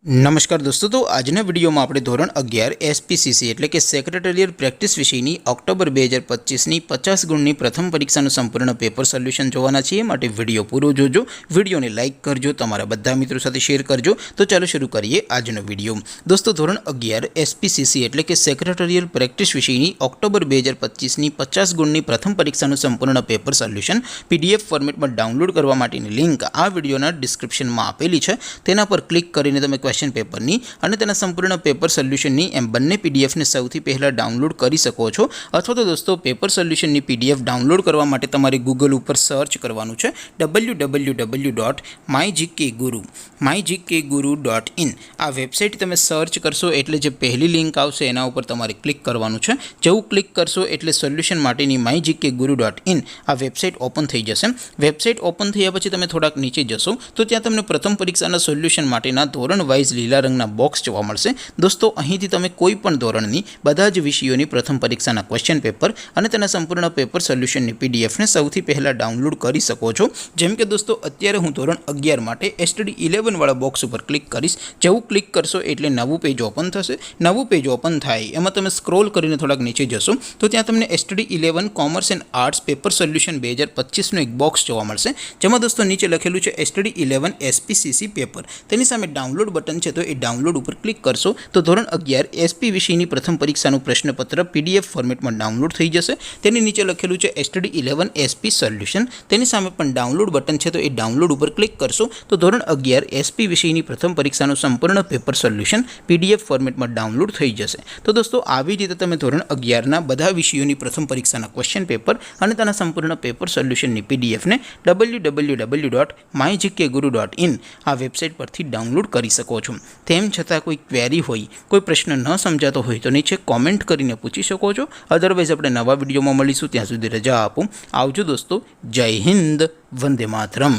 नमस्कार दोस्तों, तो આજના વિડીયોમાં આપણે ધોરણ 11 એસપીસીસી એટલે કે સેક્રેટરીયલ પ્રેક્ટિસ વિષયની ઓક્ટોબર 2025ની 50 ગુણની પ્રથમ પરીક્ષાનું સંપૂર્ણ પેપર સોલ્યુશન જોવાના છીએ। માટે વિડીયો પૂરો જોજો, વિડીયોને લાઇક કરજો, તમારા બધા મિત્રો સાથે શેર કરજો। તો ચાલો શરૂ કરીએ આજનો વિડીયો। દોસ્તો, ધોરણ 11 એસપીસીસી એટલે કે સેક્રેટરીયલ પ્રેક્ટિસ વિષયની ઓક્ટોબર 2025ની 50 ગુણની પ્રથમ પરીક્ષાનું સંપૂર્ણ પેપર સોલ્યુશન પીડીએફ ફોર્મેટમાં ડાઉનલોડ કરવા માટેની લિંક આ વિડીયોના ડિસ્ક્રિપ્શનમાં આપેલી છે। તેના પર ક્લિક કરીને તમે क्वेश्चन पेपर नी અને તેના સંપૂર્ણ પેપર સોલ્યુશન ની એમ બંને પીડીએફ ને સૌથી પહેલા ડાઉનલોડ કરી શકો છો। અથવા તો દોસ્તો, પેપર સોલ્યુશન ની પીડીએફ ડાઉનલોડ કરવા માટે તમારે ગૂગલ ઉપર સર્ચ કરવાનું છે www.mygkguru.in। આ વેબસાઇટ તમે સર્ચ કરશો એટલે જે પહેલી લિંક આવશે એના ઉપર તમારે ક્લિક કરવાનું છે। જેવું ક્લિક કરશો એટલે સોલ્યુશન માટેની mygkguru.in આ વેબસાઇટ ઓપન થઈ જશે। વેબસાઇટ ઓપન થયા પછી તમે થોડાક નીચે જશો તો ત્યાં તમને પ્રથમ પરીક્ષાના સોલ્યુશન માટેના ધોરણ વાઇઝ લીલા રંગના બોક્સ જોવા મળશે। દોસ્તો, અહીંથી તમે કોઈ પણ ધોરણની બધા જ વિષયોની પ્રથમ પરીક્ષાના ક્વેશ્ચન પેપર અને તેના સંપૂર્ણ પેપર સોલ્યુશનની પીડીએફને સૌથી પહેલા ડાઉનલોડ કરી શકો છો। જેમ કે દોસ્તો, અત્યારે હું ધોરણ 11 માટે એસટીડી 11 વાળા બોક્સ ઉપર ક્લિક કરીશ। જેવું ક્લિક કરશો એટલે નવું પેજ ઓપન થશે। નવું પેજ ઓપન થાય એમાં તમે સ્ક્રોલ કરીને થોડાક નીચે જશો તો ત્યાં તમને STD 11 commerce and arts paper solution 2025નું એક બોક્સ જોવા મળશે। જેમાં દોસ્તો નીચે લખેલું છે એસટીડી 11 એસપીસીસી પેપર। તેની સામે ડાઉનલોડ બટન છે, તો એ ડાઉનલોડ ઉપર ક્લિક કરશો તો ધોરણ 11 એસપી વિષયની પ્રથમ પરીક્ષાનું પ્રશ્નપત્ર પીડીએફ ફોર્મેટમાં ડાઉનલોડ થઈ જશે। તેની નીચે લખેલું છે એસટીડી 11 એસપી સોલ્યુશન। તેની સામે પણ ડાઉનલોડ બટન છે, તો એ ડાઉનલોડ ઉપર ક્લિક કરશો તો ધોરણ 11 એસપી વિષયની પ્રથમ પરીક્ષાનું સંપૂર્ણ પેપર સોલ્યુશન પીડીએફ ફોર્મેટમાં ડાઉનલોડ થઈ જશે। તો દોસ્તો, આવી રીતે તમે ધોરણ 11ના બધા વિષયોની પ્રથમ પરીક્ષાના ક્વેશ્ચન પેપર અને તેના સંપૂર્ણ પેપર સોલ્યુશનની પીડીએફને www.mygkguru.in આ વેબસાઇટ પરથી ડાઉનલોડ કરી શકો છો। તેમ છતાં કોઈ ક્વેરી હોય, કોઈ પ્રશ્ન ન સમજાતો હોય તો નીચે કોમેન્ટ કરીને પૂછી શકો છો। અધરવાઇઝ આપણે નવા વિડીયોમાં મળીશું, ત્યાં સુધી રજા આપો। આવજો દોસ્તો, જય હિન્દ, વંદે માતરમ।